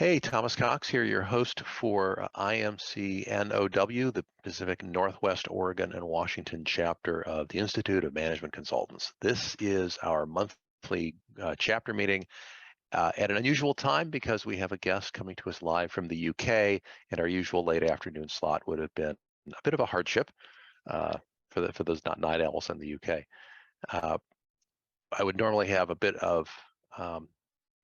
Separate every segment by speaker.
Speaker 1: Hey, Thomas Cox here, your host for IMCnow, the Pacific Northwest, Oregon, and Washington chapter of the Institute of Management Consultants. This is our monthly chapter meeting at an unusual time because we have a guest coming to us live from the UK, and our usual late afternoon slot would have been a bit of a hardship for those not night owls in the UK. I would normally have a bit of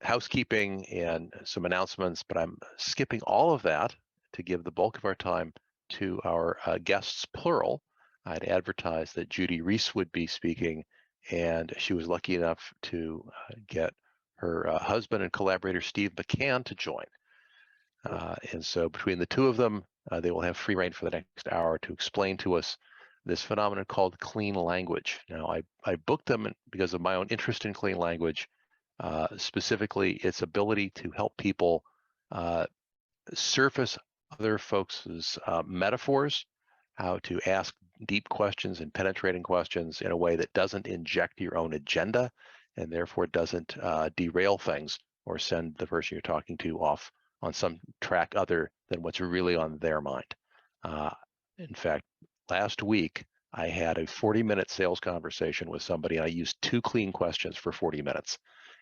Speaker 1: housekeeping and some announcements, but I'm skipping all of that to give the bulk of our time to our guests, plural. I'd advertised that Judy Rees would be speaking, and she was lucky enough to get her husband and collaborator, Steve McCann, to join. And so between the two of them, they will have free reign for the next hour to explain to us this phenomenon called clean language. Now, I booked them because of my own interest in clean language, specifically its ability to help people surface other folks' metaphors, how to ask deep questions and penetrating questions in a way that doesn't inject your own agenda and therefore doesn't derail things or send the person you're talking to off on some track other than what's really on their mind. In fact, last week, I had a 40-minute sales conversation with somebody, and I used 2 clean questions for 40 minutes,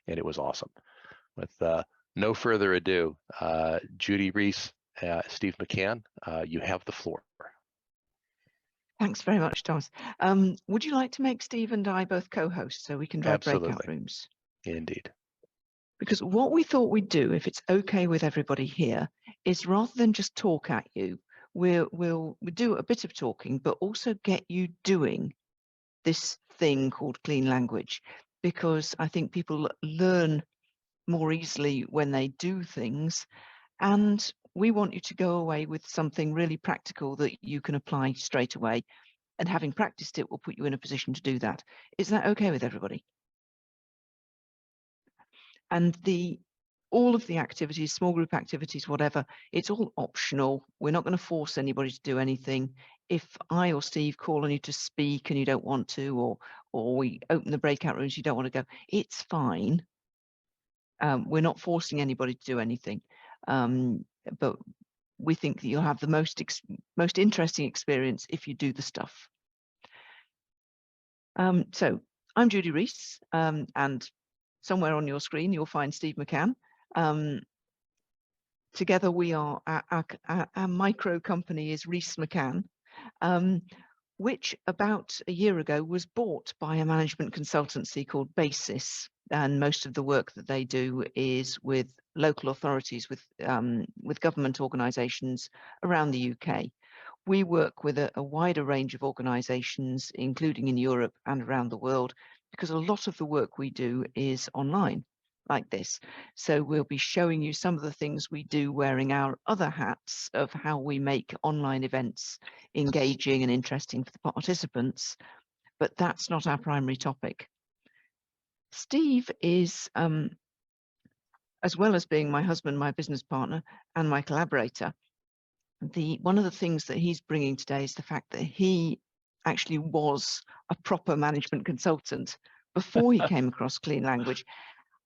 Speaker 1: and it was awesome. With no further ado, Judy Rees, Steve McCann, you have the floor.
Speaker 2: Thanks very much, Thomas. Would you like to make Steve and I both co-hosts so we can drive breakout rooms?
Speaker 1: Indeed.
Speaker 2: Because what we thought we'd do, if it's okay with everybody here, is rather than just talk at you, we'll do a bit of talking, but also get you doing this thing called clean language, because I think people learn more easily when they do things, and we want you to go away with something really practical that you can apply straight away, and having practiced it will put you in a position to do that. Is that okay with everybody? And all of the activities, small group activities, whatever, it's all optional. We're not going to force anybody to do anything. If I or Steve call on you to speak and you don't want to, or we open the breakout rooms, you don't want to go, it's fine. We're not forcing anybody to do anything, but we think that you'll have the most interesting experience if you do the stuff. So I'm Judy Rees, and somewhere on your screen you'll find Steve McCann. Together we are, our micro company is Rees McCann, which about a year ago was bought by a management consultancy called Basis, and most of the work that they do is with local authorities, with government organisations around the UK. We work with a wider range of organisations, including in Europe and around the world, because a lot of the work we do is online, like this. So we'll be showing you some of the things we do wearing our other hats of how we make online events engaging and interesting for the participants, but that's not our primary topic. Steve is, as well as being my husband, my business partner, and my collaborator, one of the things that he's bringing today is the fact that he actually was a proper management consultant before he came across clean language.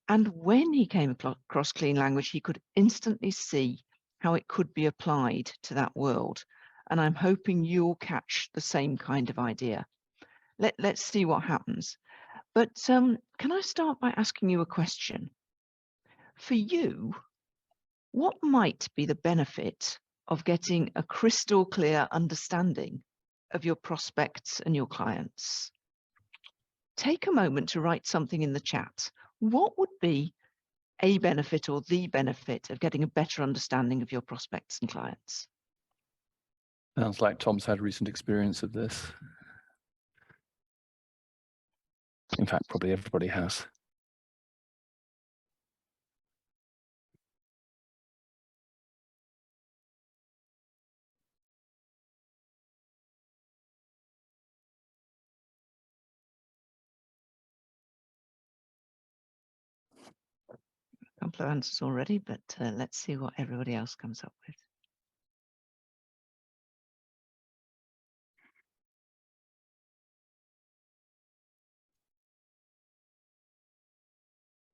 Speaker 2: And when he came across clean language, he could instantly see how it could be applied to that world. And I'm hoping you'll catch the same kind of idea. Let's see what happens. But can I start by asking you a question? For you, what might be the benefit of getting a crystal clear understanding of your prospects and your clients? Take a moment to write something in the chat. What would be a benefit or the benefit of getting a better understanding of your prospects and clients?
Speaker 3: Sounds like Tom's had recent experience of this. In fact, probably everybody has.
Speaker 2: A couple of answers already, but let's see what everybody else comes up with.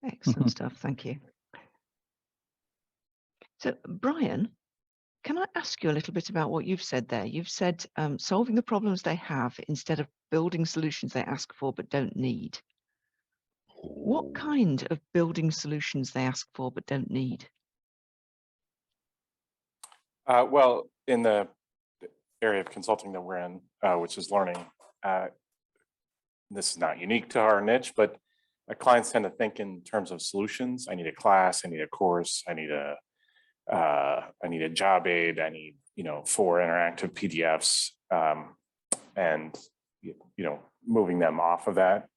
Speaker 2: Excellent stuff, thank you. So, Brian, can I ask you a little bit about what you've said there? You've said solving the problems they have instead of building solutions they ask for but don't need. What kind of building solutions they ask for but don't need?
Speaker 4: Well, in the area of consulting that we're in, which is learning, this is not unique to our niche, but clients tend to think in terms of solutions. I need a class, I need a course, I need a job aid, I need 4 interactive PDFs, and moving them off of that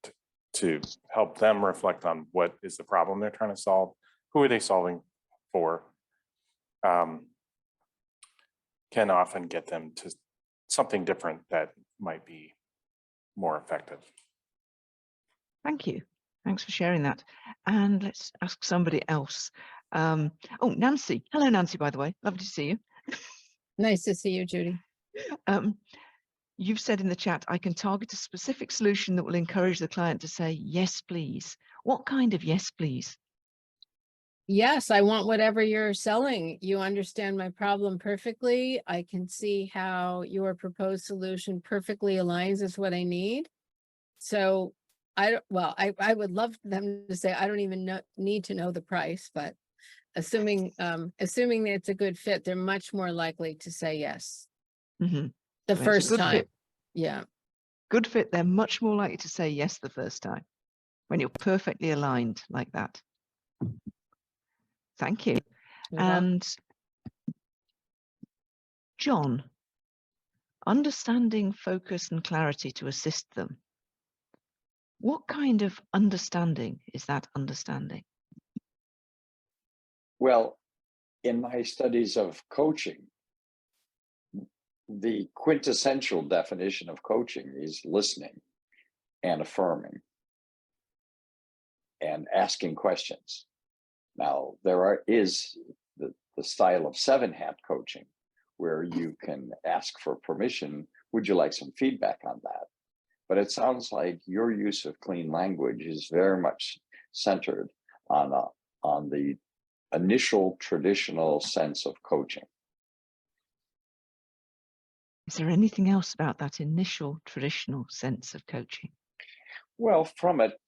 Speaker 4: to help them reflect on what is the problem they're trying to solve, who are they solving for, can often get them to something different that might be more effective.
Speaker 2: Thank you. Thanks for sharing that. And let's ask somebody else. Oh, Nancy. Hello, Nancy, by the way. Lovely to see you.
Speaker 5: Nice to see you, Judy.
Speaker 2: You've said in the chat, I can target a specific solution that will encourage the client to say, yes, please. What kind of yes, please?
Speaker 5: Yes, I want whatever you're selling. You understand my problem perfectly. I can see how your proposed solution perfectly aligns with what I need. So I would love them to say, I don't even need to know the price, but assuming that it's a good fit, they're much more likely to say yes.
Speaker 2: Mm-hmm.
Speaker 5: The first time.
Speaker 2: Fit.
Speaker 5: Yeah.
Speaker 2: Good fit. They're much more likely to say yes the first time when you're perfectly aligned like that. Thank you. And John, understanding, focus, and clarity to assist them. What kind of understanding is that understanding?
Speaker 6: Well, in my studies of coaching, the quintessential definition of coaching is listening and affirming and asking questions. Now, is the style of 7-hat coaching where you can ask for permission. Would you like some feedback on that? But it sounds like your use of clean language is very much centered on the initial traditional sense of coaching.
Speaker 2: Is there anything else about that initial traditional sense of coaching?
Speaker 6: Well, from it,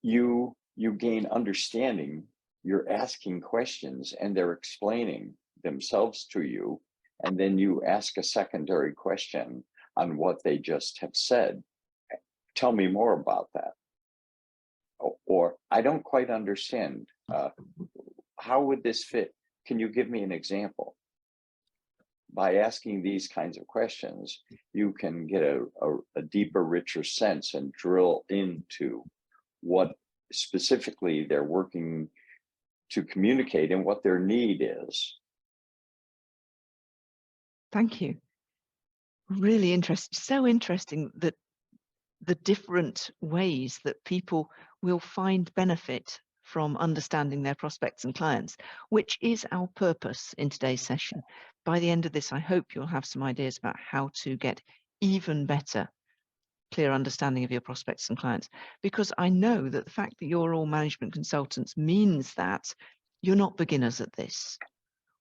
Speaker 6: you gain understanding. You're asking questions and they're explaining themselves to you. And then you ask a secondary question on what they just have said. Tell me more about that. Or I don't quite understand. How would this fit? Can you give me an example? By asking these kinds of questions, you can get a deeper, richer sense and drill into what specifically they're working to communicate and what their need is.
Speaker 2: Thank you. Really interesting. So interesting that the different ways that people will find benefit from understanding their prospects and clients, which is our purpose in today's session. By the end of this, I hope you'll have some ideas about how to get even better, clear understanding of your prospects and clients, because I know that the fact that you're all management consultants means that you're not beginners at this.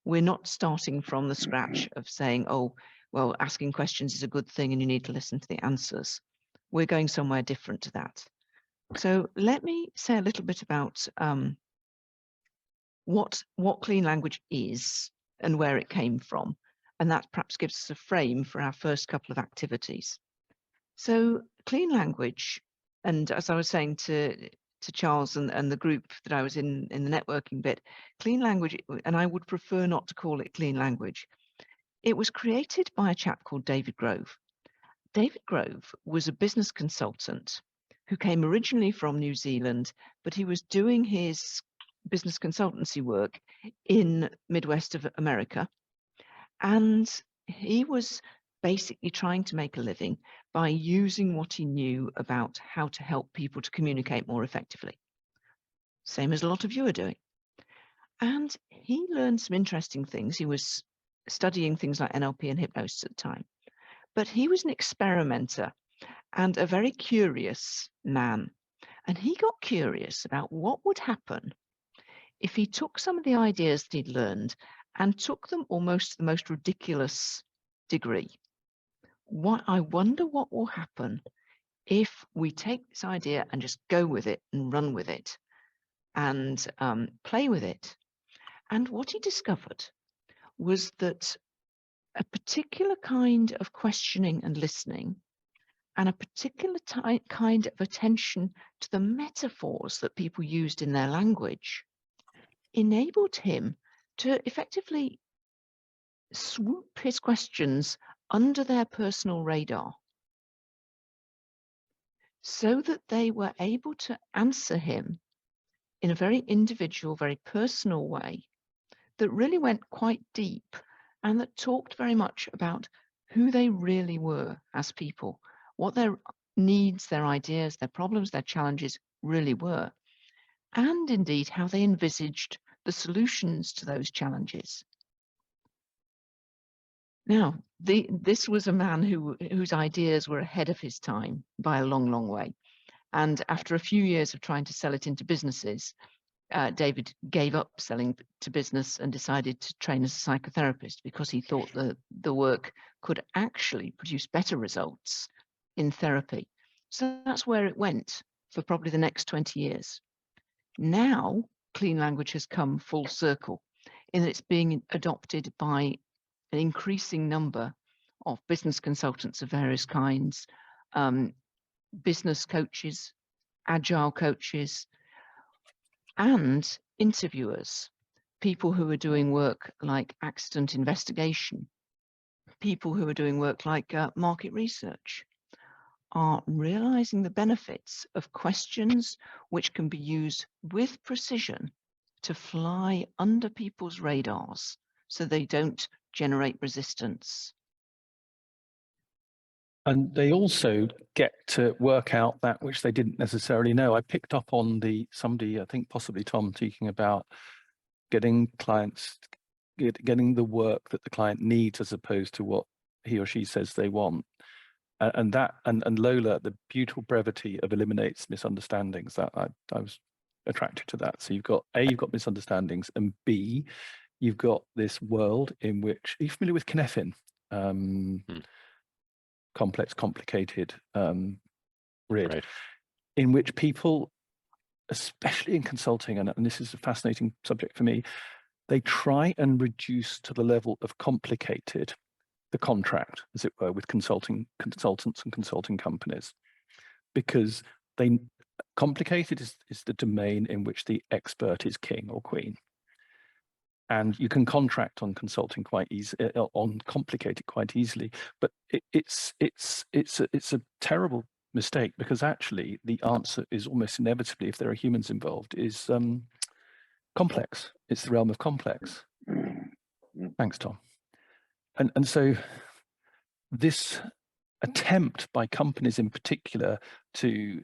Speaker 2: We're not starting from the scratch of saying, oh, well, asking questions is a good thing and you need to listen to the answers. We're going somewhere different to that. So let me say a little bit about what clean language is and where it came from. And that perhaps gives us a frame for our first couple of activities. So clean language, and as I was saying to Charles and the group that I was in the networking bit, clean language, and I would prefer not to call it clean language. It was created by a chap called David Grove. David Grove was a business consultant who came originally from New Zealand, but he was doing his business consultancy work in Midwest of America. And he was basically trying to make a living by using what he knew about how to help people to communicate more effectively. Same as a lot of you are doing. And he learned some interesting things. He was studying things like NLP and hypnosis at the time. But he was an experimenter and a very curious man. And he got curious about what would happen if he took some of the ideas that he'd learned and took them almost to the most ridiculous degree, I wonder what will happen if we take this idea and just go with it and run with it and play with it. And what he discovered was that a particular kind of questioning and listening and a particular kind of attention to the metaphors that people used in their language enabled him to effectively swoop his questions under their personal radar so that they were able to answer him in a very individual, very personal way that really went quite deep and that talked very much about who they really were as people, what their needs, their ideas, their problems, their challenges really were, and indeed how they envisaged the solutions to those challenges. Now, this was a man whose ideas were ahead of his time by a long, long way. And after a few years of trying to sell it into businesses, David gave up selling to business and decided to train as a psychotherapist because he thought that the work could actually produce better results in therapy. So that's where it went for probably the next 20 years. Now, clean language has come full circle in that it's being adopted by an increasing number of business consultants of various kinds, business coaches, agile coaches, and interviewers, people who are doing work like accident investigation, people who are doing work like market research, are realizing the benefits of questions which can be used with precision to fly under people's radars so they don't generate resistance.
Speaker 3: And they also get to work out that which they didn't necessarily know. I picked up on somebody, I think possibly Tom, speaking about getting clients, getting the work that the client needs as opposed to what he or she says they want. And Lola, the beautiful brevity of eliminates misunderstandings. That I was attracted to that. So you've got misunderstandings, and B, you've got this world in which, are you familiar with Cynefin? Complex, complicated, RID,
Speaker 1: Right.
Speaker 3: in which people, especially in consulting, and this is a fascinating subject for me, they try and reduce to the level of complicated the contract, as it were, with consultants and consulting companies, because complicated is the domain in which the expert is king or queen. And you can contract on consulting quite easily, on complicated quite easily, but it's a terrible mistake, because actually the answer is almost inevitably, if there are humans involved, is complex. It's the realm of complex. Thanks, Tom. And so this attempt by companies in particular to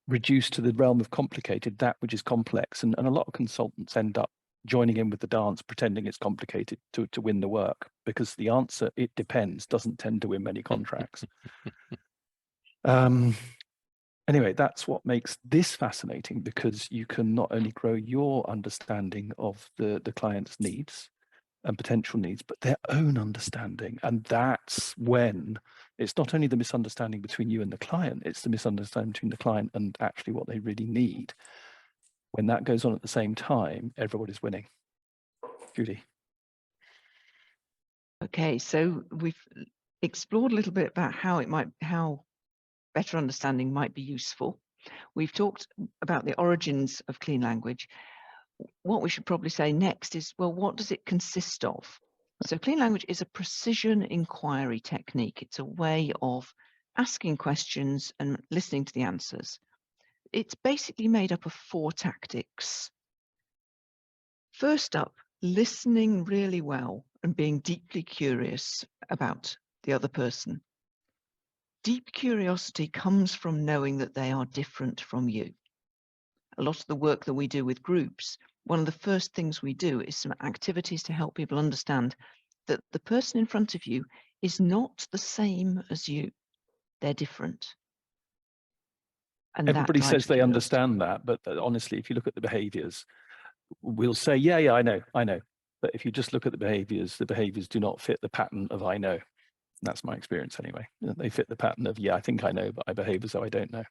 Speaker 3: reduce to the realm of complicated that which is complex, and a lot of consultants end up joining in with the dance, pretending it's complicated to win the work, because the answer, it depends, doesn't tend to win many contracts. Anyway, that's what makes this fascinating, because you can not only grow your understanding of the client's needs and potential needs, but their own understanding. And that's when it's not only the misunderstanding between you and the client, it's the misunderstanding between the client and actually what they really need. When that goes on at the same time, everybody's winning. Judy.
Speaker 2: Okay, so we've explored a little bit about how better understanding might be useful. We've talked about the origins of clean language. What we should probably say next is, well, what does it consist of? So clean language is a precision inquiry technique. It's a way of asking questions and listening to the answers. It's basically made up of 4 tactics. First up, listening really well and being deeply curious about the other person. Deep curiosity comes from knowing that they are different from you. A lot of the work that we do with groups, one of the first things we do is some activities to help people understand that the person in front of you is not the same as you. They're different. And
Speaker 3: everybody
Speaker 2: that
Speaker 3: says they
Speaker 2: curiosity.
Speaker 3: understand that, but honestly, if you look at the behaviors, we'll say, yeah, I know. But if you just look at the behaviors do not fit the pattern of I know. That's my experience anyway. They fit the pattern of, yeah, I think I know, but I behave as though I don't know.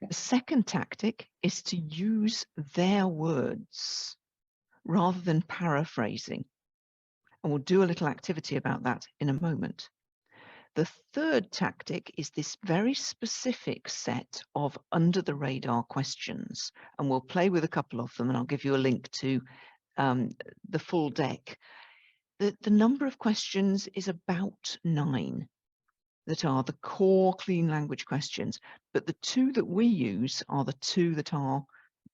Speaker 2: The second tactic is to use their words rather than paraphrasing. And we'll do a little activity about that in a moment. The third tactic is this very specific set of under the radar questions. And we'll play with a couple of them, and I'll give you a link to the full deck. The number of questions is about 9 that are the core clean language questions. But the 2 that we use are the 2 that are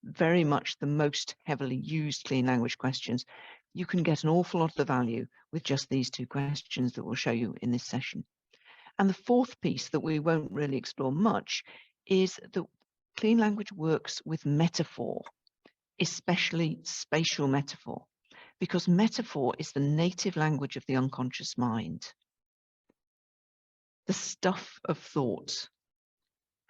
Speaker 2: very much the most heavily used clean language questions. You can get an awful lot of the value with just these 2 questions that we'll show you in this session. And the fourth piece that we won't really explore much is that clean language works with metaphor, especially spatial metaphor, because metaphor is the native language of the unconscious mind, the stuff of thought.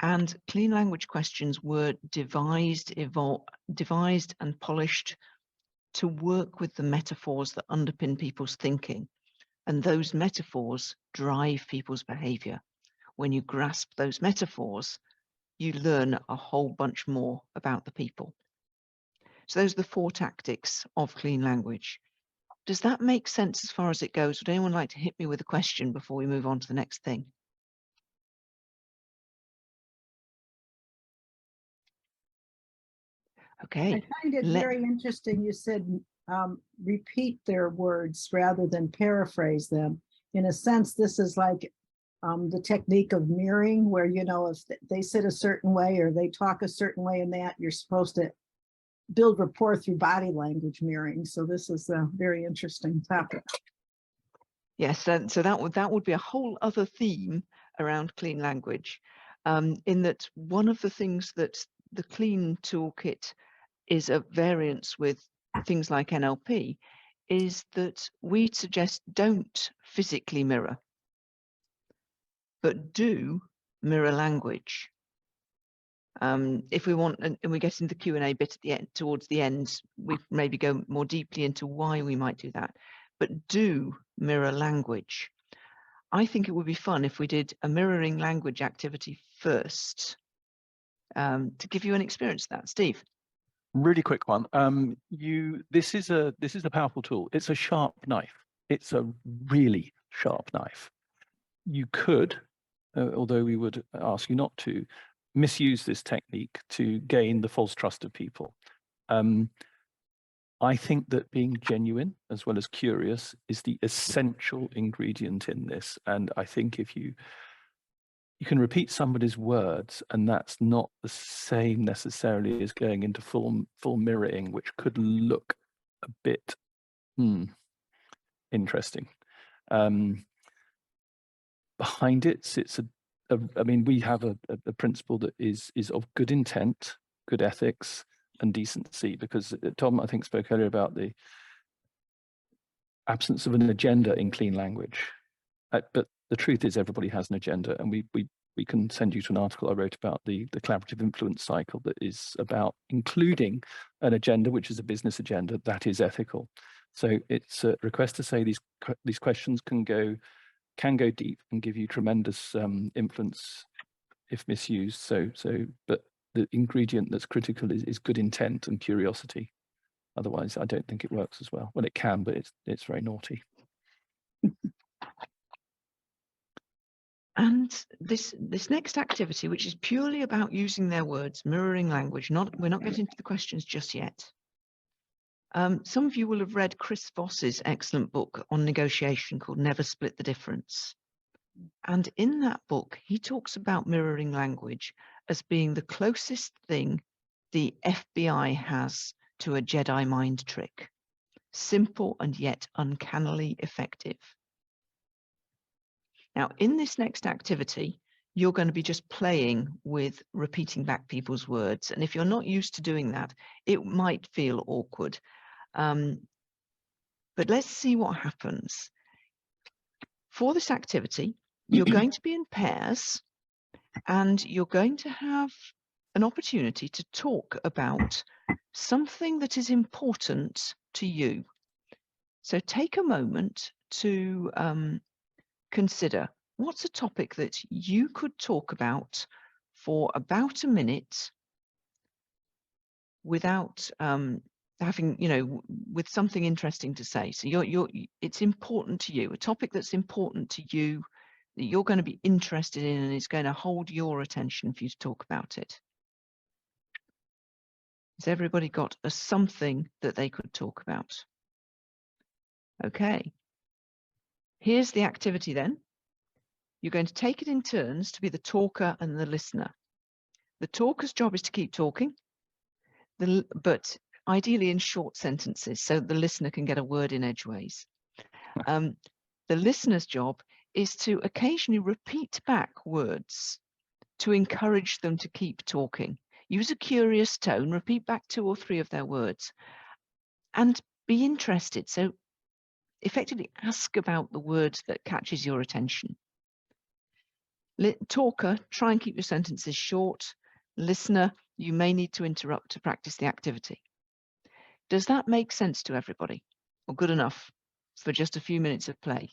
Speaker 2: And clean language questions were devised and polished to work with the metaphors that underpin people's thinking. And those metaphors drive people's behavior. When you grasp those metaphors, you learn a whole bunch more about the people. So those are the 4 tactics of clean language. Does that make sense as far as it goes? Would anyone like to hit me with a question before we move on to the next thing? Okay.
Speaker 7: I find it very interesting. You said repeat their words rather than paraphrase them. In a sense, this is like the technique of mirroring, where, you know, if they sit a certain way or they talk a certain way, and that you're supposed to build rapport through body language mirroring. So this is a very interesting topic.
Speaker 2: Yes, so that would be a whole other theme around clean language, in that one of the things that the clean toolkit is a variance with things like NLP is that we suggest don't physically mirror, but do mirror language. If we want, and we get into the Q&A bit at the end, towards the end, we maybe go more deeply into why we might do that, but do mirror language. I think it would be fun if we did a mirroring language activity first, to give you an experience of that. Steve.
Speaker 3: Really quick one. This is a powerful tool. It's a sharp knife. It's a really sharp knife. You could, although we would ask you not to, misuse this technique to gain the false trust of people. I think that being genuine as well as curious is the essential ingredient in this. And I think if you can repeat somebody's words, and that's not the same necessarily as going into full mirroring, which could look a bit interesting. Behind it sits I mean, we have a principle that is of good intent, good ethics, and decency, because Tom, I think, spoke earlier about the absence of an agenda in clean language. But the truth is everybody has an agenda, and we can send you to an article I wrote about the collaborative influence cycle that is about including an agenda, which is a business agenda that is ethical. So it's a request to say these questions can go deep and give you tremendous influence if misused. But the ingredient that's critical is good intent and curiosity. Otherwise, I don't think it works as well. Well, it can, but it's very naughty.
Speaker 2: And this next activity, which is purely about using their words, mirroring language, we're not getting into the questions just yet. Some of you will have read Chris Voss's excellent book on negotiation called Never Split the Difference. And in that book, he talks about mirroring language as being the closest thing the FBI has to a Jedi mind trick. Simple and yet uncannily effective. Now, in this next activity, you're going to be just playing with repeating back people's words. And if you're not used to doing that, it might feel awkward. But let's see what happens. For this activity, you're going to be in pairs, and you're going to have an opportunity to talk about something that is important to you. So take a moment to consider what's a topic that you could talk about for about a minute without having, with something interesting to say. So it's important to you, a topic that's important to you, that you're going to be interested in and is going to hold your attention for you to talk about it. Has everybody got a something that they could talk about? Okay. Here's the activity then. You're going to take it in turns to be the talker and the listener. The talker's job is to keep talking, but ideally in short sentences so the listener can get a word in edgeways. The listener's job is to occasionally repeat back words to encourage them to keep talking. Use a curious tone, repeat back 2 or 3 of their words, and be interested. So effectively ask about the word that catches your attention. Talker, try and keep your sentences short. Listener, you may need to interrupt to practice the activity. Does that make sense to everybody? Or good enough for just a few minutes of play?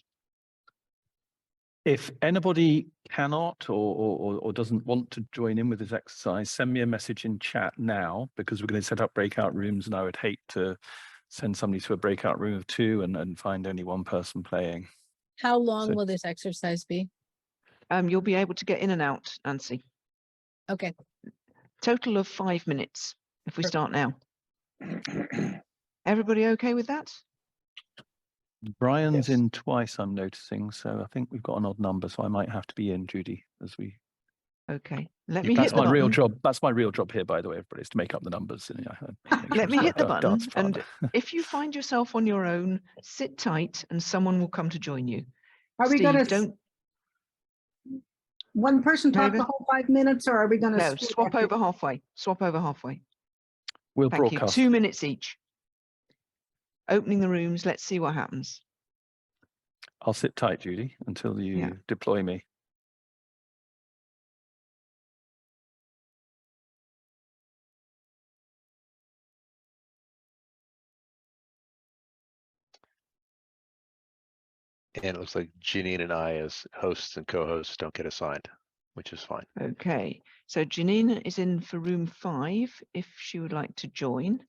Speaker 3: If anybody cannot or doesn't want to join in with this exercise, send me a message in chat now, because we're going to set up breakout rooms and I would hate to send somebody to a breakout room of 2 and find only one person playing.
Speaker 5: How long
Speaker 3: So-
Speaker 5: will this exercise be?
Speaker 2: You'll be able to get in and out, Nancy.
Speaker 5: Okay.
Speaker 2: Total of 5 minutes if we start now. Everybody okay with that?
Speaker 3: Brian's
Speaker 4: Yes.
Speaker 3: in twice, I'm noticing, so I think we've got an odd number, so I might have to be in, Judy, as we.
Speaker 2: Okay. Let me hit
Speaker 3: That's
Speaker 2: the
Speaker 3: my real
Speaker 2: button.
Speaker 3: job. That's my real job here, by the way, everybody, is to make up the numbers. And, make sure
Speaker 2: Let me
Speaker 3: it's
Speaker 2: hit the
Speaker 3: like
Speaker 2: button,
Speaker 3: dance fun.
Speaker 2: and if you find yourself on your own, sit tight and someone will come to join you.
Speaker 7: Are we
Speaker 2: Steve,
Speaker 7: gonna,
Speaker 2: don't
Speaker 7: one person talk
Speaker 2: Mary
Speaker 7: the
Speaker 2: Beth?
Speaker 7: whole 5 minutes, or are we gonna?
Speaker 2: No,
Speaker 7: split
Speaker 2: swap
Speaker 7: after-
Speaker 2: over halfway. Swap over halfway.
Speaker 3: We'll
Speaker 2: Thank you.
Speaker 3: broadcast.
Speaker 2: 2 minutes each. Opening the rooms. Let's see what happens.
Speaker 3: I'll sit tight, Judy, until you
Speaker 2: Yeah.
Speaker 3: deploy me.
Speaker 1: And it looks like Janine and I as hosts and co-hosts don't get assigned, which is fine.
Speaker 2: Okay. So Janine is in for room 5 if she would like to join.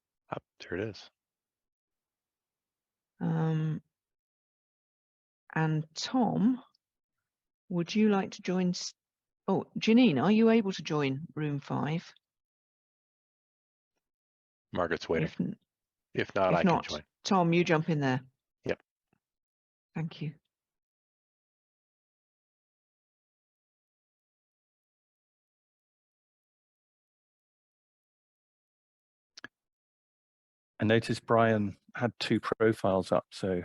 Speaker 1: There it is.
Speaker 2: And Tom, would you like to join? Oh, Janine, are you able to join room 5?
Speaker 1: Margaret's waiting.
Speaker 2: If
Speaker 1: If not, I can
Speaker 2: not,
Speaker 1: join.
Speaker 2: Tom, you jump in there.
Speaker 1: Yep.
Speaker 2: Thank you.
Speaker 3: I noticed Brian had 2 profiles up, so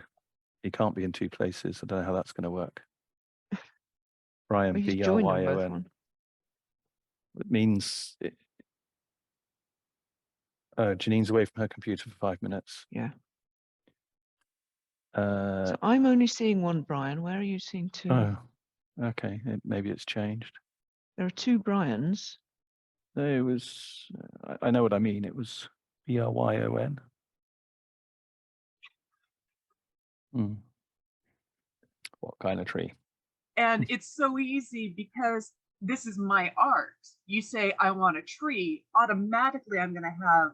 Speaker 3: he can't be in 2 places. I don't know how that's going to work. Brian,
Speaker 2: Well, he's joined on both
Speaker 3: BRYON.
Speaker 2: one.
Speaker 3: It means Janine's away from her computer for 5 minutes.
Speaker 2: Yeah.
Speaker 3: Uh,
Speaker 2: So I'm only seeing one Brian. Where are you seeing 2?
Speaker 3: oh, okay. Maybe it's changed.
Speaker 2: There are 2 Brians.
Speaker 3: No, it was. I know what I mean. It was BRYON. What kind of tree?
Speaker 8: And it's so easy because this is my art. You say, I want a tree, automatically I'm going to have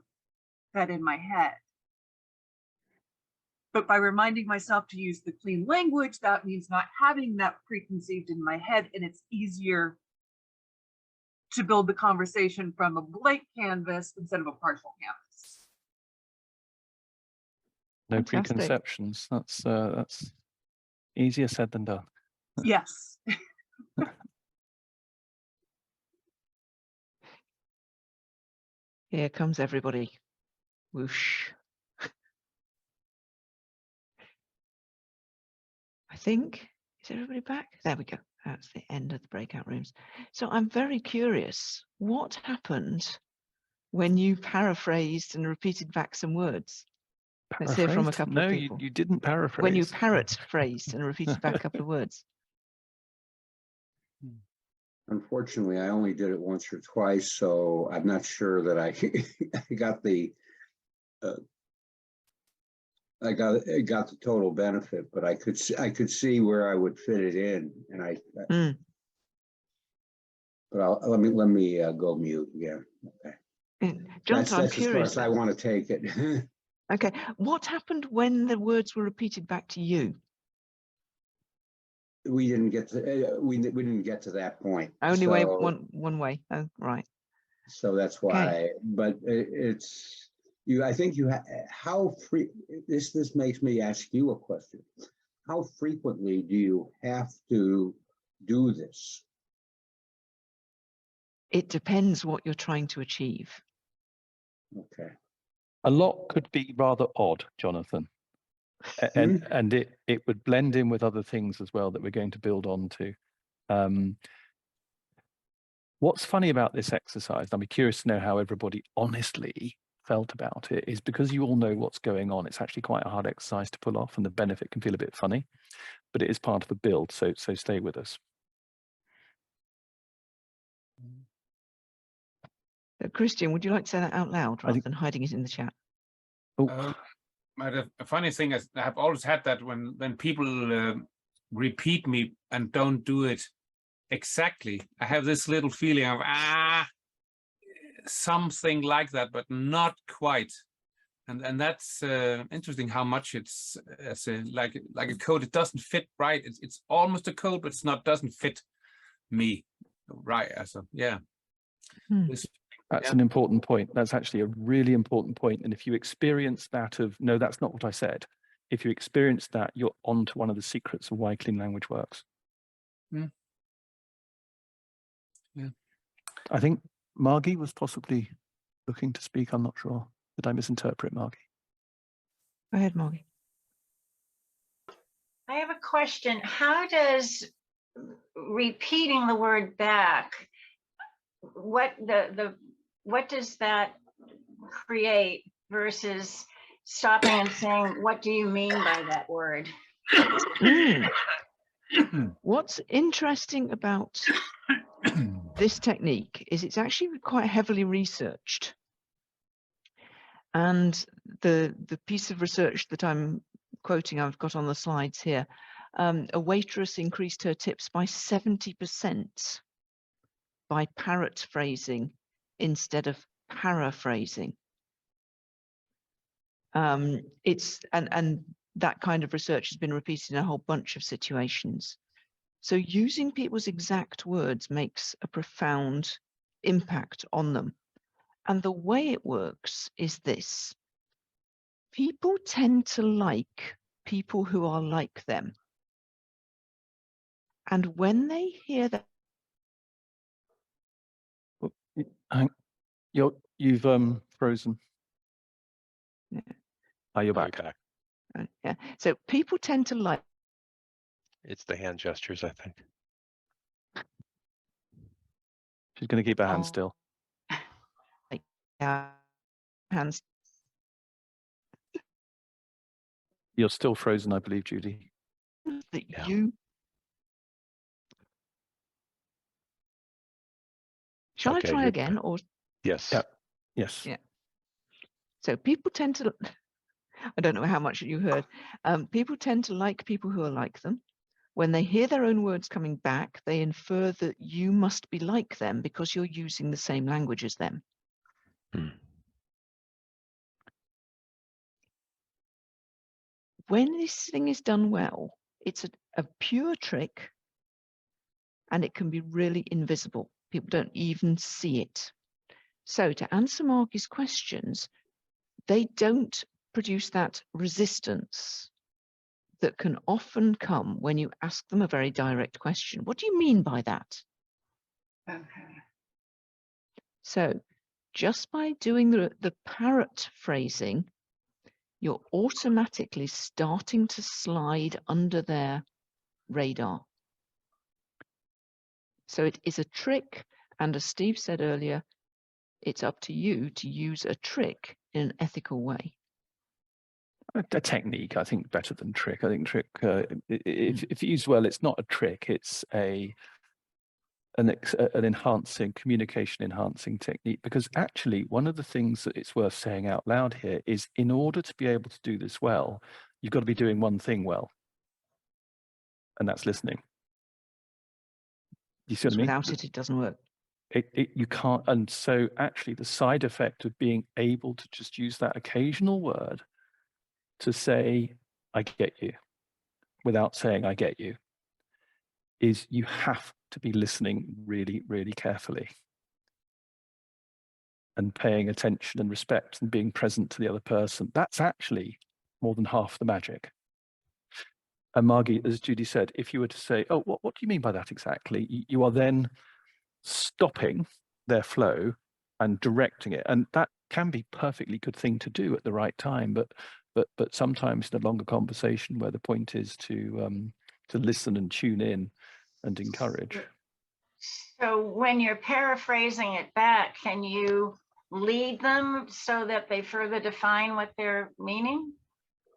Speaker 8: that in my head. But by reminding myself to use the clean language, that means not having that preconceived in my head, and it's easier to build the conversation from a blank canvas instead of a partial canvas.
Speaker 3: No
Speaker 2: Fantastic.
Speaker 3: preconceptions. That's easier said than done.
Speaker 8: Yes.
Speaker 2: Here comes everybody. Whoosh. I think, is everybody back? There we go. That's the end of the breakout rooms. So I'm very curious, what happened when you paraphrased and repeated back some words? Let's hear from a
Speaker 3: Paraphrased?
Speaker 2: couple
Speaker 3: No,
Speaker 2: of people.
Speaker 3: you didn't paraphrase.
Speaker 2: When you parrot phrased and repeated back a couple of words.
Speaker 9: Unfortunately, I only did it once or twice, so I'm not sure that I I got the I got the total benefit, but I could see where I would fit it in, and but let me go mute again. Okay.
Speaker 2: Jonathan, I'm
Speaker 9: That's as far
Speaker 2: curious.
Speaker 9: as I want to take it.
Speaker 2: Okay, what happened when the words were repeated back to you?
Speaker 9: We didn't get to we didn't get to that point.
Speaker 2: Only way
Speaker 9: So-
Speaker 2: one way. Oh, right.
Speaker 9: So that's why, but it's you. I think you how free this makes me ask you a question. How frequently do you have to do this?
Speaker 2: It depends what you're trying to achieve.
Speaker 9: Okay.
Speaker 3: A lot could be rather odd, Jonathan. And it would blend in with other things as well that we're going to build on to. What's funny about this exercise, I'd be curious to know how everybody honestly felt about it, is because you all know what's going on, it's actually quite a hard exercise to pull off, and the benefit can feel a bit funny, but it is part of the build, so stay with us.
Speaker 2: Christian, would you like to say that out loud rather than hiding it in the chat?
Speaker 3: Oh,
Speaker 10: The funny thing is, I have always had that when people repeat me and don't do it exactly, I have this little feeling of something like that, but not quite. And that's interesting how much it's like a code. It doesn't fit right. It's almost a code, but it's not. Doesn't fit me right. So yeah.
Speaker 3: That's an important point. That's actually a really important point. And if you experience that of, no, that's not what I said. If you experience that, you're on to one of the secrets of why clean language works.
Speaker 10: Yeah.
Speaker 3: I think Margie was possibly looking to speak. I'm not sure. Did I misinterpret Margie?
Speaker 2: Go ahead, Margie.
Speaker 11: I have a question. How does repeating the word back, what does that create versus stopping and saying, what do you mean by that word?
Speaker 2: What's interesting about this technique is it's actually quite heavily researched. And the piece of research that I'm quoting, I've got on the slides here, a waitress increased her tips by 70% by parrot phrasing instead of paraphrasing. It's and that kind of research has been repeated in a whole bunch of situations. So using people's exact words makes a profound impact on them. And the way it works is this. People tend to like people who are like them. And when they hear that,
Speaker 3: You've frozen.
Speaker 2: Yeah.
Speaker 3: Oh, you're back.
Speaker 2: Yeah. So people tend to like.
Speaker 1: It's the hand gestures, I think.
Speaker 3: She's going to keep her hand still.
Speaker 2: Hands.
Speaker 3: You're still frozen, I believe, Judy.
Speaker 2: That you. Shall I try again, or?
Speaker 1: Yes.
Speaker 3: Yeah. Yes.
Speaker 2: Yeah. So people tend to. I don't know how much you heard. People tend to like people who are like them. When they hear their own words coming back, they infer that you must be like them because you're using the same language as them. When this thing is done well, it's a pure trick, and it can be really invisible. People don't even see it. So to answer Margie's questions, they don't produce that resistance that can often come when you ask them a very direct question. What do you mean by that?
Speaker 11: Okay.
Speaker 2: So just by doing the parrot phrasing, you're automatically starting to slide under their radar. So it is a trick, and as Steve said earlier, it's up to you to use a trick in an ethical way.
Speaker 3: A technique, I think, better than trick. I think trick, if used well, it's not a trick. It's a an enhancing, communication enhancing technique, because actually one of the things that it's worth saying out loud here is, in order to be able to do this well, you've got to be doing one thing well, and that's listening. You see what I mean?
Speaker 2: Without it, it doesn't work.
Speaker 3: You can't. And so actually the side effect of being able to just use that occasional word to say, I get you, without saying I get you, is you have to be listening really, really carefully and paying attention and respect and being present to the other person. That's actually more than half the magic. And Margie, as Judy said, if you were to say, oh, what do you mean by that exactly? You are then stopping their flow and directing it. And that can be perfectly good thing to do at the right time. But sometimes in a longer conversation where the point is to listen and tune in and encourage.
Speaker 11: So when you're paraphrasing it back, can you lead them so that they further define what they're meaning?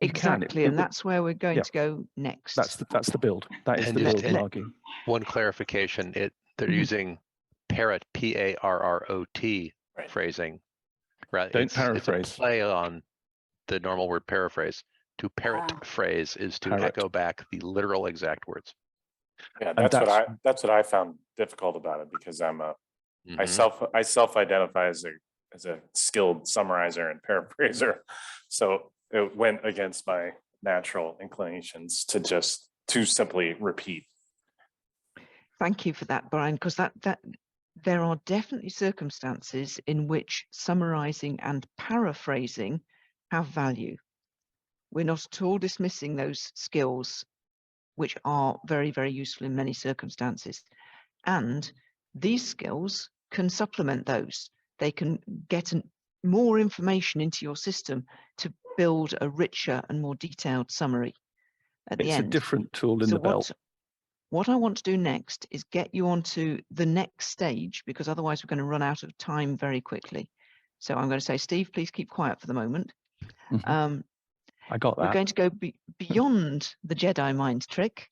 Speaker 2: Exactly, and that's where we're going to go next.
Speaker 3: That's the build. That is
Speaker 1: And
Speaker 3: the
Speaker 1: just-
Speaker 3: build, Margie.
Speaker 1: One clarification, they're using parrot, P-A-R-R-O-T
Speaker 4: Right.
Speaker 1: phrasing. Right.
Speaker 3: Don't
Speaker 1: It's
Speaker 3: paraphrase.
Speaker 1: a play on the normal word paraphrase. To parrot phrase is to
Speaker 3: Parrot.
Speaker 1: echo back the literal exact words.
Speaker 4: Yeah,
Speaker 3: And
Speaker 4: that's what I found difficult about it, because I
Speaker 1: Mhm.
Speaker 4: self-identify as a skilled summarizer and paraphraser. So it went against my natural inclinations to simply repeat.
Speaker 2: Thank you for that, Brian, because that there are definitely circumstances in which summarizing and paraphrasing have value. We're not at all dismissing those skills, which are very, very useful in many circumstances. And these skills can supplement those. They can get more information into your system to build a richer and more detailed summary at the
Speaker 3: It's
Speaker 2: end.
Speaker 3: a different tool in the belt.
Speaker 2: What I want to do next is get you onto the next stage, because otherwise we're going to run out of time very quickly. So I'm going to say, Steve, please keep quiet for the moment.
Speaker 3: I got that.
Speaker 2: We're going to go beyond the Jedi mind trick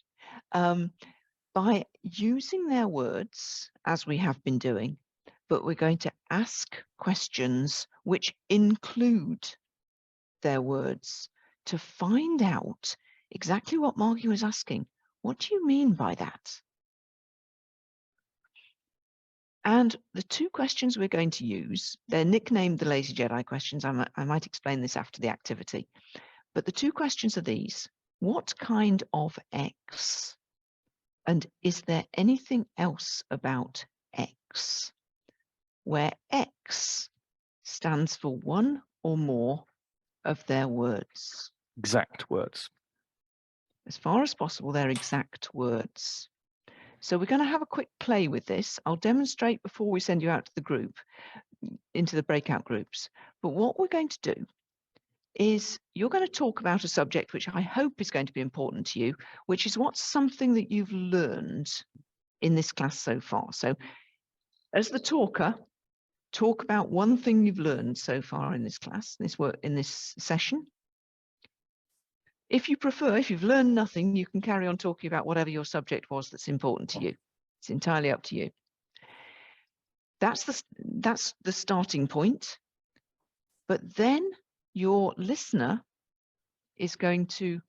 Speaker 2: by using their words, as we have been doing, but we're going to ask questions which include their words to find out exactly what Margie was asking. What do you mean by that? And the two questions we're going to use, they're nicknamed the Lazy Jedi questions. I might explain this after the activity. But the two questions are these: what kind of X? And is there anything else about X? Where X stands for one or more of their words.
Speaker 3: Exact words.
Speaker 2: As far as possible, they're exact words. So we're going to have a quick play with this. I'll demonstrate before we send you out to the group, into the breakout groups. But what we're going to do is you're going to talk about a subject which I hope is going to be important to you, which is what's something that you've learned in this class so far. So as the talker, talk about one thing you've learned so far in this class, in this session. If you prefer, if you've learned nothing, you can carry on talking about whatever your subject was that's important to you. It's entirely up to you. That's the starting point. But then your listener is going to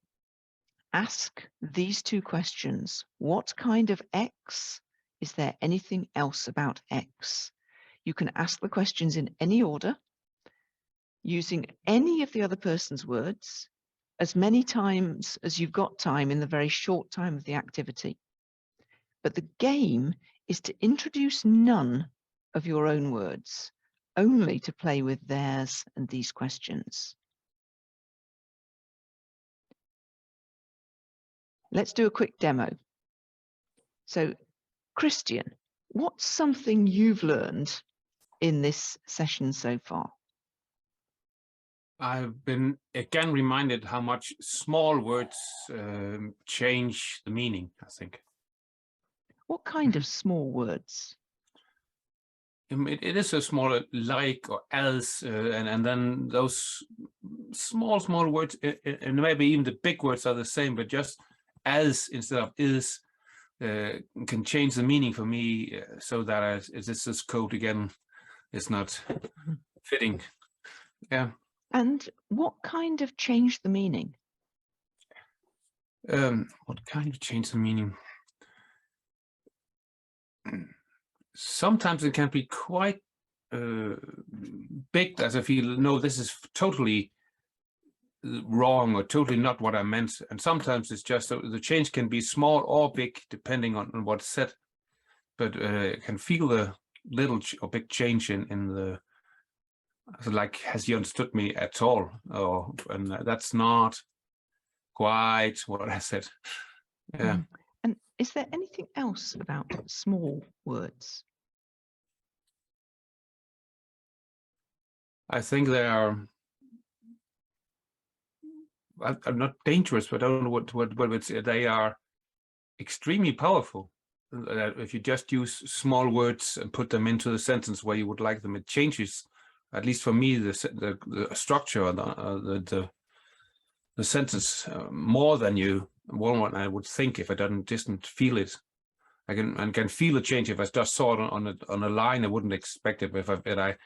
Speaker 2: ask these two questions. What kind of X? Is there anything else about X? You can ask the questions in any order, using any of the other person's words, as many times as you've got time in the very short time of the activity. But the game is to introduce none of your own words, only to play with theirs and these questions. Let's do a quick demo. So, Christian, what's something you've learned in this session so far?
Speaker 10: I've been again reminded how much small words change the meaning, I think.
Speaker 2: What kind of small words?
Speaker 10: It is a small like or else, and then those small words, and maybe even the big words are the same, but just as instead of is, can change the meaning for me so that this code again is not fitting. Yeah.
Speaker 2: And what kind of changed the meaning?
Speaker 10: What kind of change the meaning? Sometimes it can be quite big, as I feel, no, this is totally wrong or totally not what I meant. And sometimes it's just the change can be small or big depending on what's said, but I can feel the little or big change in the, like, has he understood me at all? Or and that's not quite what I said. Yeah.
Speaker 2: And is there anything else about small words?
Speaker 10: I think they are. I'm not dangerous, but I don't know what it's. They are extremely powerful. If you just use small words and put them into the sentence where you would like them, it changes. At least for me, the structure, or the sentence more than one I would think if I didn't feel it. I can feel a change if I just saw it on a line. I wouldn't expect it, but if I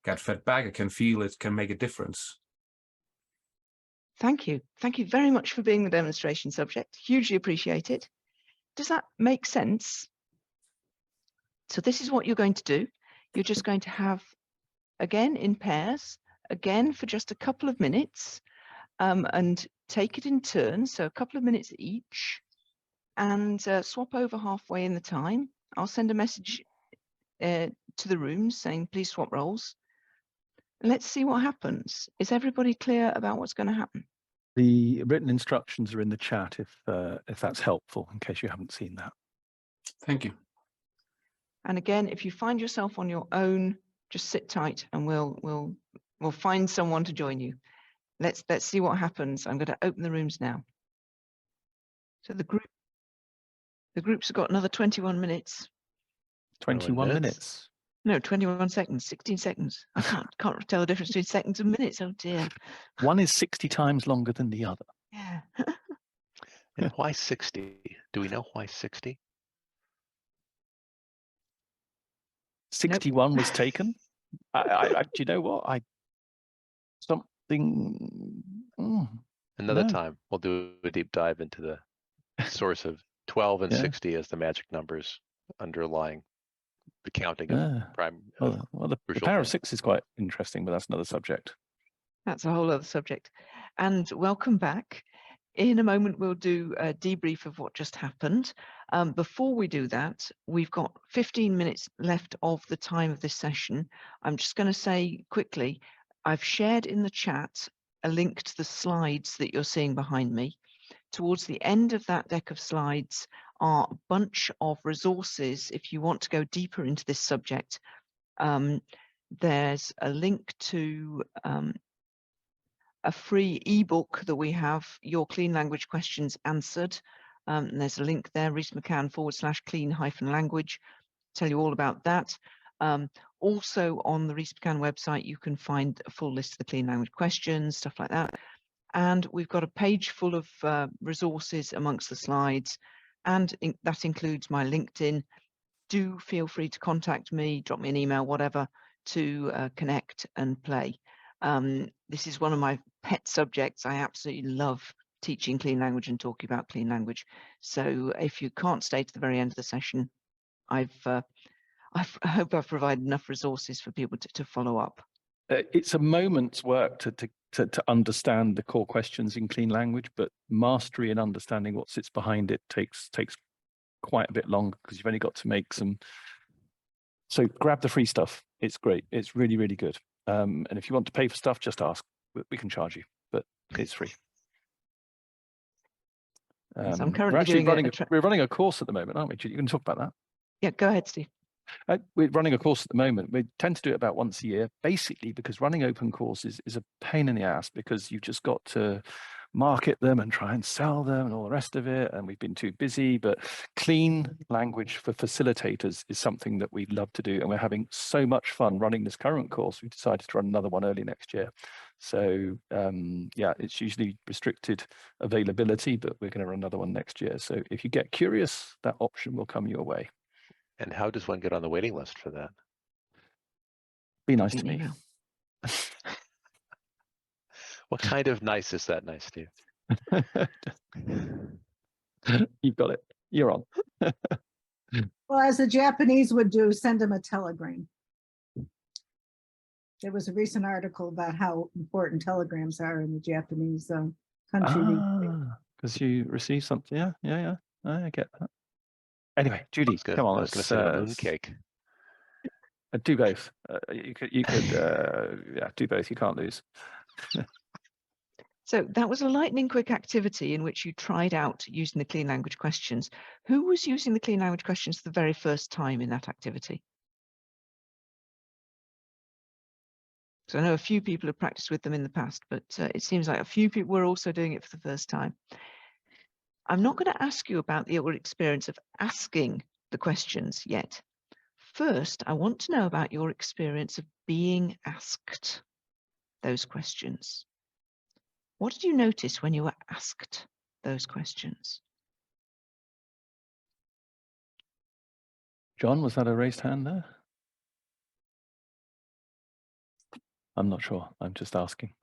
Speaker 10: got fed back, I can feel it can make a difference.
Speaker 2: Thank you. Thank you very much for being the demonstration subject. Hugely appreciate it. Does that make sense? So this is what you're going to do. You're just going to have, again, in pairs, again for just a couple of minutes, and take it in turns, so a couple of minutes each, and swap over halfway in the time. I'll send a message to the rooms saying, please swap roles. Let's see what happens. Is everybody clear about what's going to happen?
Speaker 3: The written instructions are in the chat if that's helpful, in case you haven't seen that.
Speaker 10: Thank you.
Speaker 2: And again, if you find yourself on your own, just sit tight and we'll find someone to join you. Let's see what happens. I'm going to open the rooms now. So the groups have got another 21 minutes.
Speaker 3: 21 minutes.
Speaker 2: No, 21 seconds, 16 seconds. I can't tell the difference between seconds and minutes. Oh dear.
Speaker 3: One is 60 times longer than the other.
Speaker 2: Yeah.
Speaker 1: And why 60? Do we know why 60?
Speaker 3: 61 was taken. Do you know what?
Speaker 1: Another
Speaker 3: No.
Speaker 1: time we'll do a deep dive into the source of 12 and
Speaker 3: Yeah.
Speaker 1: 60 as the magic numbers underlying the counting of prime.
Speaker 3: Well, the power of 6 is quite interesting, but that's another subject.
Speaker 2: That's a whole other subject. And welcome back. In a moment, we'll do a debrief of what just happened. Before we do that, we've got 15 minutes left of the time of this session. I'm just going to say quickly, I've shared in the chat a link to the slides that you're seeing behind me. Towards the end of that deck of slides are a bunch of resources if you want to go deeper into this subject. There's a link to a free ebook that we have, Your Clean Language Questions Answered. And there's a link there, reesmccann/clean-language. Tell you all about that. Also on the Rees McCann website, you can find a full list of the clean language questions, stuff like that. And we've got a page full of resources amongst the slides, and that includes my LinkedIn. Do feel free to contact me, drop me an email, whatever, to connect and play. This is one of my pet subjects. I absolutely love teaching clean language and talking about clean language. So if you can't stay to the very end of the session, I hope I've provided enough resources for people to follow up.
Speaker 3: It's a moment's work to understand the core questions in clean language, but mastery and understanding what sits behind it takes quite a bit longer, because you've only got to make some. So grab the free stuff. It's great. It's really, really good. And if you want to pay for stuff, just ask. We can charge you, but it's free.
Speaker 2: So I'm currently
Speaker 3: we're running a course at the moment, aren't we? You can talk about that.
Speaker 2: Yeah, go ahead, Steve.
Speaker 3: We're running a course at the moment. We tend to do it about once a year, basically because running open courses is a pain in the ass, because you've just got to market them and try and sell them and all the rest of it. And we've been too busy, but clean language for facilitators is something that we love to do. And we're having so much fun running this current course. We decided to run another one early next year. So yeah, it's usually restricted availability, but we're going to run another one next year. So if you get curious, that option will come your way.
Speaker 1: And how does one get on the waiting list for that?
Speaker 3: Be nice
Speaker 2: An
Speaker 3: to me.
Speaker 2: email.
Speaker 1: What kind of nice is that nice to you?
Speaker 3: You've got it. You're on.
Speaker 7: Well, as the Japanese would do, send them a telegram. There was a recent article about how important telegrams are in the Japanese country.
Speaker 3: Because you receive something. Yeah. I get that. Anyway, Judy,
Speaker 1: Good.
Speaker 3: come on.
Speaker 1: I was going to send a moon cake.
Speaker 3: Do both. You could yeah, do both. You can't lose.
Speaker 2: So that was a lightning quick activity in which you tried out using the clean language questions. Who was using the clean language questions for the very first time in that activity? So I know a few people have practiced with them in the past, but it seems like a few people were also doing it for the first time. I'm not going to ask you about your experience of asking the questions yet. First, I want to know about your experience of being asked those questions. What did you notice when you were asked those questions?
Speaker 3: John, was that a raised hand there? I'm not sure. I'm just asking.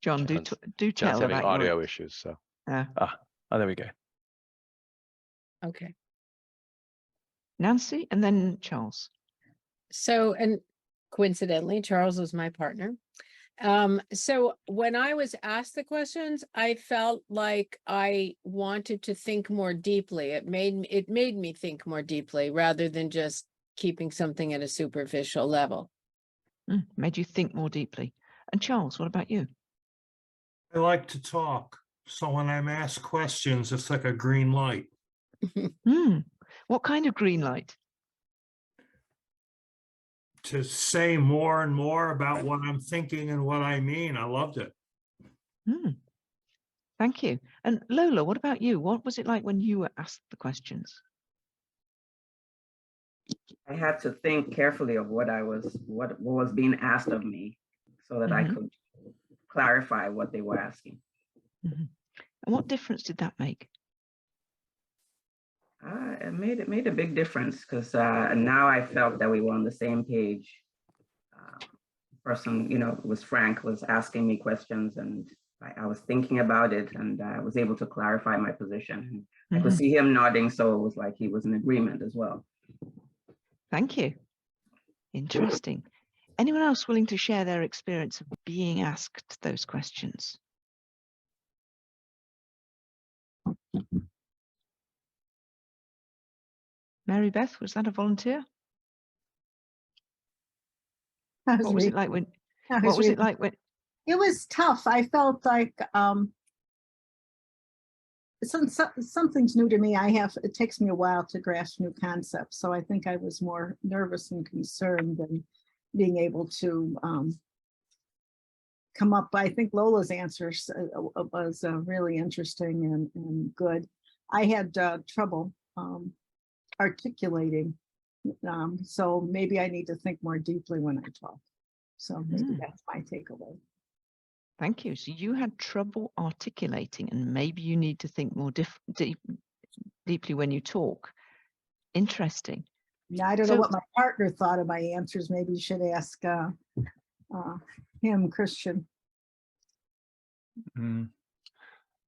Speaker 2: John, do
Speaker 1: John's
Speaker 2: tell
Speaker 1: having
Speaker 2: about
Speaker 1: audio
Speaker 2: your...
Speaker 1: issues, so.
Speaker 3: There we go.
Speaker 5: Okay.
Speaker 2: Nancy and then Charles.
Speaker 5: So, and coincidentally, Charles was my partner. So when I was asked the questions, I felt like I wanted to think more deeply. It made me think more deeply rather than just keeping something at a superficial level.
Speaker 2: Made you think more deeply. And Charles, what about you?
Speaker 12: I like to talk. So when I'm asked questions, it's like a green light.
Speaker 2: What kind of green light?
Speaker 12: To say more and more about what I'm thinking and what I mean. I loved it.
Speaker 2: Thank you. And Lola, what about you? What was it like when you were asked the questions?
Speaker 13: I had to think carefully of what was being asked of me so that I could clarify what they were asking.
Speaker 2: And what difference did that make?
Speaker 13: It made a big difference because now I felt that we were on the same page. Person, was Frank, was asking me questions, and I was thinking about it, and I was able to clarify my position. I could see him nodding, so it was like he was in agreement as well.
Speaker 2: Thank you. Interesting. Anyone else willing to share their experience of being asked those questions? Mary Beth, was that a volunteer? What was it like when? What was it like when?
Speaker 7: It was tough. I felt like something's new to me. It takes me a while to grasp new concepts. So I think I was more nervous and concerned than being able to come up. I think Lola's answers was really interesting and good. I had trouble articulating. So maybe I need to think more deeply when I talk. So maybe that's my takeaway.
Speaker 2: Thank you. So you had trouble articulating, and maybe you need to think more deeply when you talk. Interesting.
Speaker 7: Now, I don't know what my partner thought of my answers. Maybe you should ask him, Christian.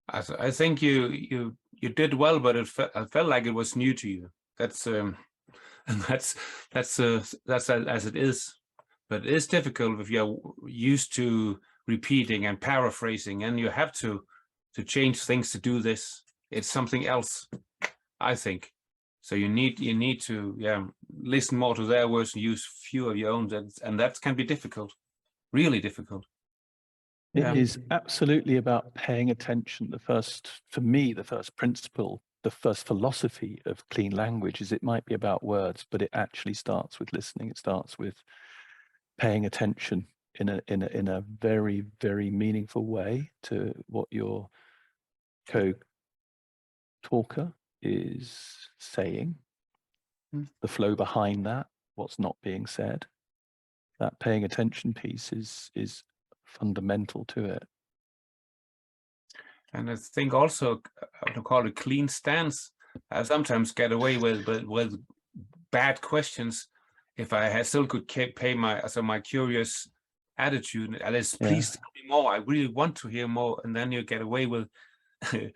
Speaker 10: I think you did well, but I felt like it was new to you. That's and that's as it is. But it is difficult if you're used to repeating and paraphrasing, and you have to change things to do this. It's something else, I think. So you need to listen more to their words and use few of your own, and that can be difficult, really difficult.
Speaker 3: It is absolutely about paying attention. For me, the first principle, the first philosophy of clean language is it might be about words, but it actually starts with listening. It starts with paying attention in a very, very meaningful way to what your co-talker is saying, the flow behind that, what's not being said. That paying attention piece is fundamental to it.
Speaker 10: And I think also, I would call it clean stance. I sometimes get away with bad questions if I still could pay my curious attitude. Alice, please tell me more. I really want to hear more. And then you get away with more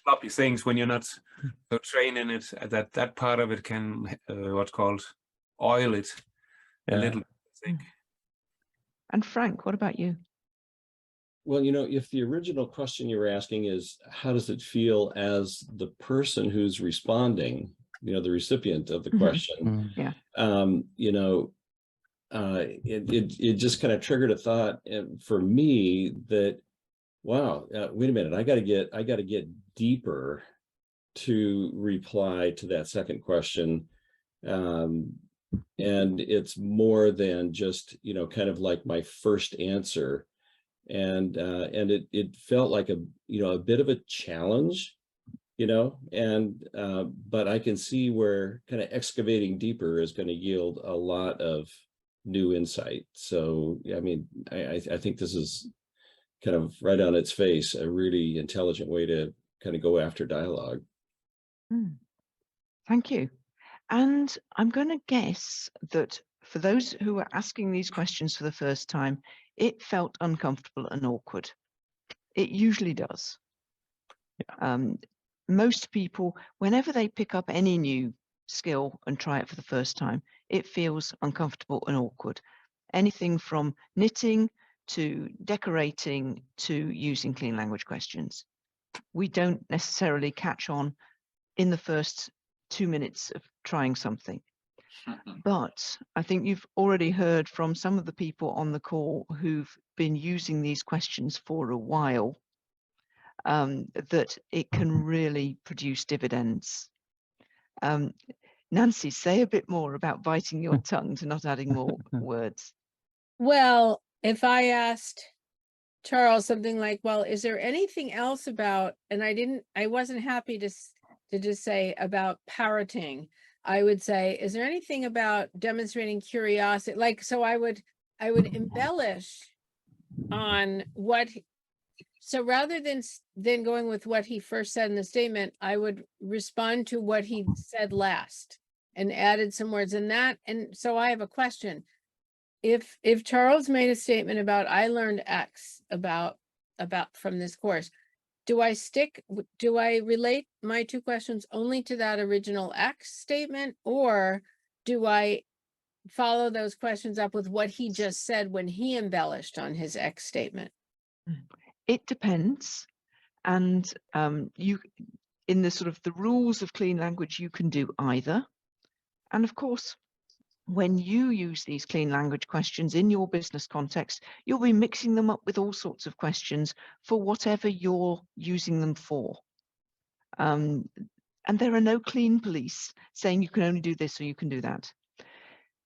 Speaker 10: sloppy things when you're not so trained in it. That part of it can what's called oil it a little, I think.
Speaker 2: And Frank, what about you?
Speaker 14: Well, if the original question you were asking is, how does it feel as the person who's responding, the recipient of the question, it just kind of triggered a thought for me that, wow, wait a minute, I got to get deeper to reply to that second question. And it's more than just, kind of like my first answer. And it felt like a bit of a challenge, but I can see where kind of excavating deeper is going to yield a lot of new insight. So, I mean, I think this is kind of right on its face, a really intelligent way to kind of go after dialogue.
Speaker 2: Thank you. And I'm going to guess that for those who are asking these questions for the first time, it felt uncomfortable and awkward. It usually does. Most people, whenever they pick up any new skill and try it for the first time, it feels uncomfortable and awkward. Anything from knitting to decorating to using clean language questions. We don't necessarily catch on in the first 2 minutes of trying something. But I think you've already heard from some of the people on the call who've been using these questions for a while, that it can really produce dividends. Nancy, say a bit more about biting your tongue to not adding more words.
Speaker 5: Well, if I asked Charles something like, well, is there anything else about, and I wasn't happy to just say about parroting. I would say, is there anything about demonstrating curiosity? Like, so I would embellish on what, so rather than going with what he first said in the statement, I would respond to what he said last and added some words in that. And so I have a question. If Charles made a statement about, I learned X about from this course, do I relate my two questions only to that original X statement, or do I follow those questions up with what he just said when he embellished on his X statement?
Speaker 2: It depends. And you, in the sort of the rules of clean language, you can do either. And of course, when you use these clean language questions in your business context, you'll be mixing them up with all sorts of questions for whatever you're using them for. And there are no clean police saying you can only do this or you can do that.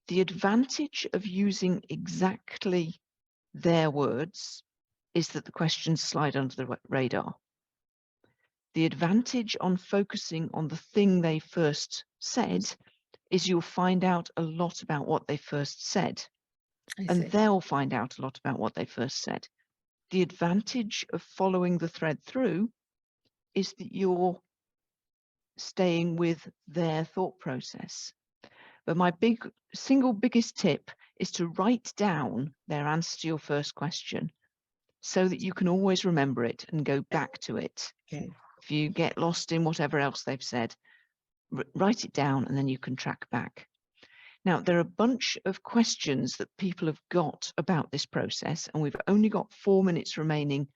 Speaker 2: The advantage of using exactly their words is that the questions slide under the radar. The advantage on focusing on the thing they first said is you'll find out a lot about what they first said, and they'll find out a lot about what they first said. The advantage of following the thread through is that you're staying with their thought process. But my single biggest tip is to write down their answer to your first question so that you can always remember it and go back to it.
Speaker 7: Okay.
Speaker 2: If you get lost in whatever else they've said, write it down and then you can track back. Now, there are a bunch of questions that people have got about this process, and we've only got 4 minutes remaining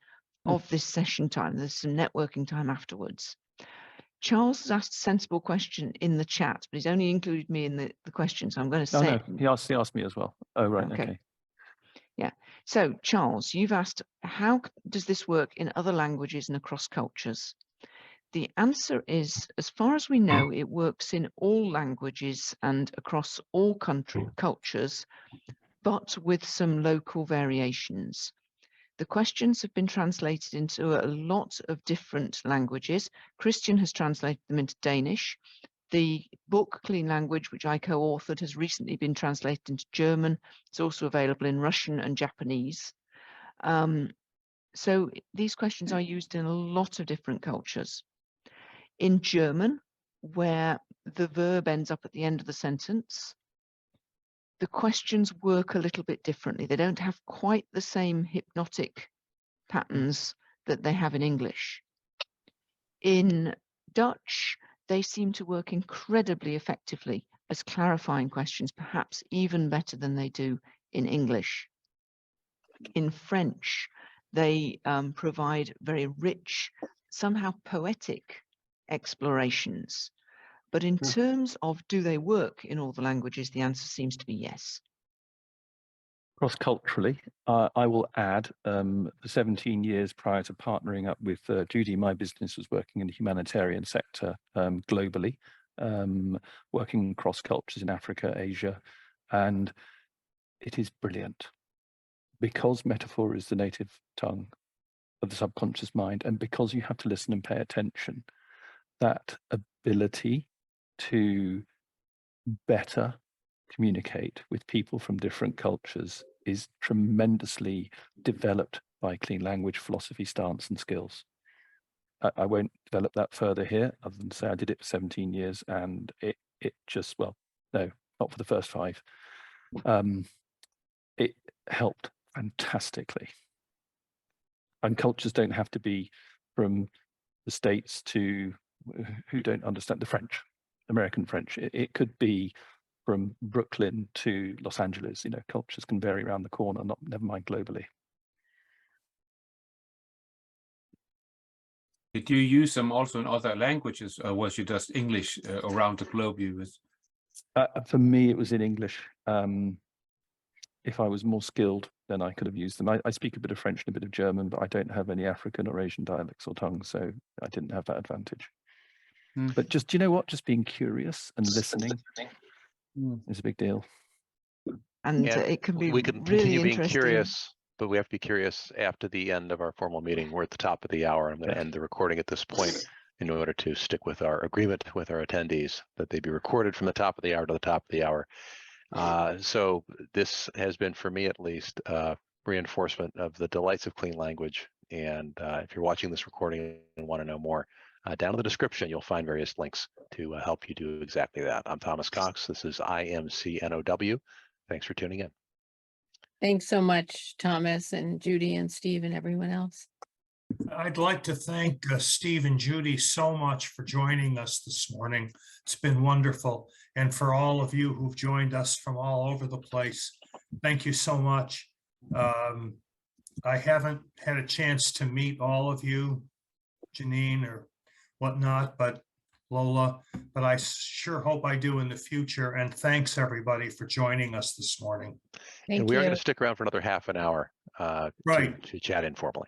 Speaker 2: of this session time. There's some networking time afterwards. Charles has asked a sensible question in the chat, but he's only included me in the question, so I'm going to say it.
Speaker 3: He asked me as well. Oh, right, okay.
Speaker 2: Yeah. So, Charles, you've asked, how does this work in other languages and across cultures? The answer is, as far as we know, it works in all languages and across all cultures, but with some local variations. The questions have been translated into a lot of different languages. Christian has translated them into Danish. The book Clean Language, which I co-authored, has recently been translated into German. It's also available in Russian and Japanese. So these questions are used in a lot of different cultures. In German, where the verb ends up at the end of the sentence, the questions work a little bit differently. They don't have quite the same hypnotic patterns that they have in English. In Dutch, they seem to work incredibly effectively as clarifying questions, perhaps even better than they do in English. In French, they provide very rich, somehow poetic explorations. But in terms of do they work in all the languages, the answer seems to be yes.
Speaker 3: Cross-culturally, I will add the 17 years prior to partnering up with Judy, my business was working in the humanitarian sector globally, working cross cultures in Africa, Asia, and it is brilliant because metaphor is the native tongue of the subconscious mind, and because you have to listen and pay attention, that ability to better communicate with people from different cultures is tremendously developed by clean language, philosophy, stance, and skills. I won't develop that further here, other than say I did it for 17 years, and it just, well, no, not for the first 5. It helped fantastically. And cultures don't have to be from the States to who don't understand the French, American French. It could be from Brooklyn to Los Angeles. You know, cultures can vary around the corner, never mind globally.
Speaker 10: Did you use them also in other languages, or was you just English around the globe you was?
Speaker 3: For me, it was in English. If I was more skilled, then I could have used them. I speak a bit of French and a bit of German, but I don't have any African or Asian dialects or tongues, so I didn't have that advantage. But just, you know what? Just being curious and listening is a big deal.
Speaker 2: And it can be
Speaker 1: we can
Speaker 2: really
Speaker 1: continue being
Speaker 2: interesting.
Speaker 1: curious, but we have to be curious after the end of our formal meeting. We're at the top of the hour. I'm going to end the recording at this point in order to stick with our agreement with our attendees that they be recorded from the top of the hour to the top of the hour. So this has been, for me at least, reinforcement of the delights of clean language. And if you're watching this recording and want to know more, down in the description, you'll find various links to help you do exactly that. I'm Thomas Cox. This is IMCnow. Thanks for tuning in.
Speaker 5: Thanks so much, Thomas and Judy and Steve and everyone else.
Speaker 12: I'd like to thank Steve and Judy so much for joining us this morning. It's been wonderful. And for all of you who've joined us from all over the place, thank you so much. I haven't had a chance to meet all of you, Janine or whatnot, but Lola, but I sure hope I do in the future. And thanks everybody for joining us this morning.
Speaker 1: And we are going to stick around for another half an hour
Speaker 12: Right.
Speaker 1: to chat informally.